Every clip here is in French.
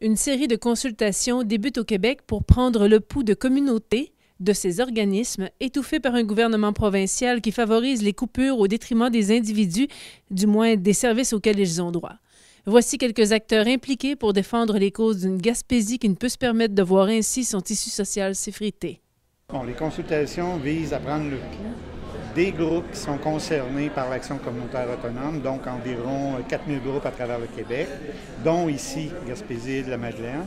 Une série de consultations débute au Québec pour prendre le pouls de communautés, de ces organismes étouffés par un gouvernement provincial qui favorise les coupures au détriment des individus, du moins des services auxquels ils ont droit. Voici quelques acteurs impliqués pour défendre les causes d'une Gaspésie qui ne peut se permettre de voir ainsi son tissu social s'effriter. Bon, les consultations visent à prendre le pouls des groupes qui sont concernés par l'action communautaire autonome, donc environ 4000 groupes à travers le Québec, dont ici Gaspésie-Îles-de-la-Madeleine,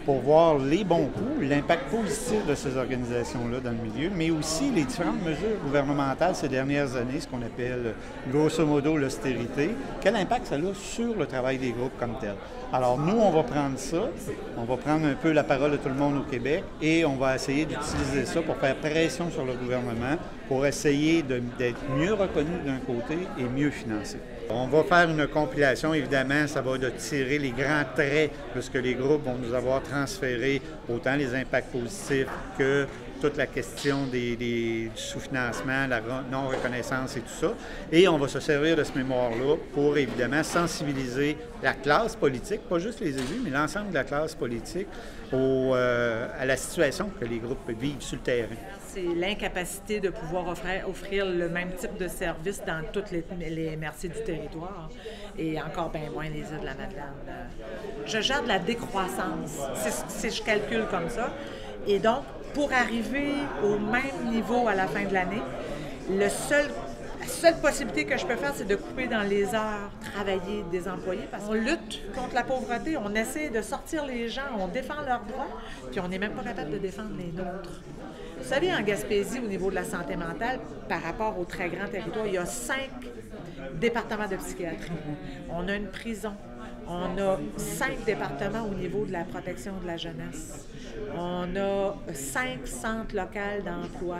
pour voir les bons coups, l'impact positif de ces organisations-là dans le milieu, mais aussi les différentes mesures gouvernementales ces dernières années, ce qu'on appelle grosso modo l'austérité, quel impact ça a sur le travail des groupes comme tel. Alors nous, on va prendre ça, on va prendre un peu la parole de tout le monde au Québec et on va essayer d'utiliser ça pour faire pression sur le gouvernement pour essayer d'être mieux reconnu d'un côté et mieux financé. On va faire une compilation, évidemment, ça va de tirer les grands traits de ce que les groupes vont nous avoir transféré, autant les impacts positifs que toute la question du sous-financement, la non-reconnaissance et tout ça. Et on va se servir de ce mémoire-là pour, évidemment, sensibiliser la classe politique, pas juste les élus, mais l'ensemble de la classe politique à la situation que les groupes vivent sur le terrain. C'est l'incapacité de pouvoir offrir le même type de service dans toutes les MRC du territoire et encore bien moins les Îles-de-la-Madeleine. Je gère de la décroissance, si je calcule comme ça. Et donc, pour arriver au même niveau à la fin de l'année, la seule possibilité que je peux faire, c'est de couper dans les heures travaillées des employés parce qu'on lutte contre la pauvreté, on essaie de sortir les gens, on défend leurs droits, puis on n'est même pas capable de défendre les nôtres. Vous savez, en Gaspésie, au niveau de la santé mentale, par rapport au très grand territoire, il y a 5 départements de psychiatrie. On a une prison. On a 5 départements au niveau de la protection de la jeunesse. On a 5 centres locaux d'emploi.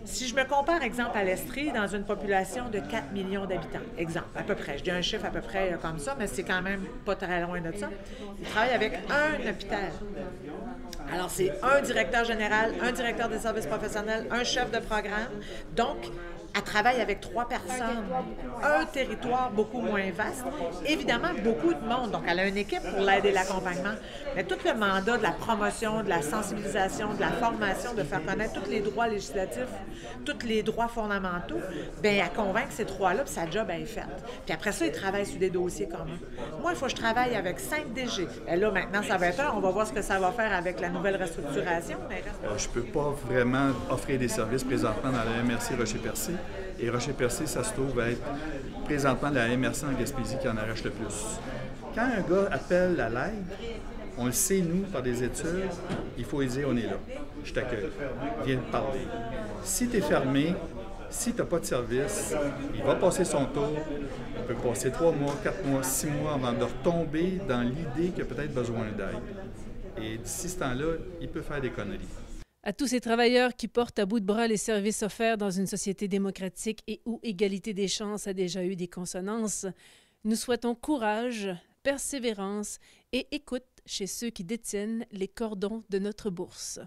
Si je me compare, exemple, à l'Estrie, dans une population de 4 millions d'habitants, exemple, à peu près, je dis un chiffre à peu près comme ça, mais c'est quand même pas très loin de ça, ils travaillent avec un hôpital. Alors, c'est un directeur général, un directeur des services professionnels, un chef de programme. Donc, elle travaille avec 3 personnes, un territoire beaucoup moins vaste, évidemment beaucoup de monde. Donc, elle a une équipe pour l'aider et l'accompagnement. Mais tout le mandat de la promotion, de la sensibilisation, de la formation, de faire connaître tous les droits législatifs, tous les droits fondamentaux, bien, elle convainc ces 3-là, puis sa job est faite. Puis après ça, ils travaillent sur des dossiers communs. Moi, il faut que je travaille avec 5 DG. Et là, maintenant, ça va être on va voir ce que ça va faire avec la nouvelle restructuration. Mais... je ne peux pas vraiment offrir des services présentement dans la MRC Rocher-Percé. Et Rocher-Percé, ça se trouve être présentement la MRC en Gaspésie qui en arrache le plus. Quand un gars appelle à l'aide, on le sait, nous, par des études, il faut lui dire, on est là, je t'accueille, viens me parler. Si tu es fermé, si tu n'as pas de service, il va passer son tour, il peut passer 3 mois, 4 mois, 6 mois avant de retomber dans l'idée qu'il a peut-être besoin d'aide. Et d'ici ce temps-là, il peut faire des conneries. À tous ces travailleurs qui portent à bout de bras les services offerts dans une société démocratique et où égalité des chances a déjà eu des consonances, nous souhaitons courage, persévérance et écoute chez ceux qui détiennent les cordons de notre bourse.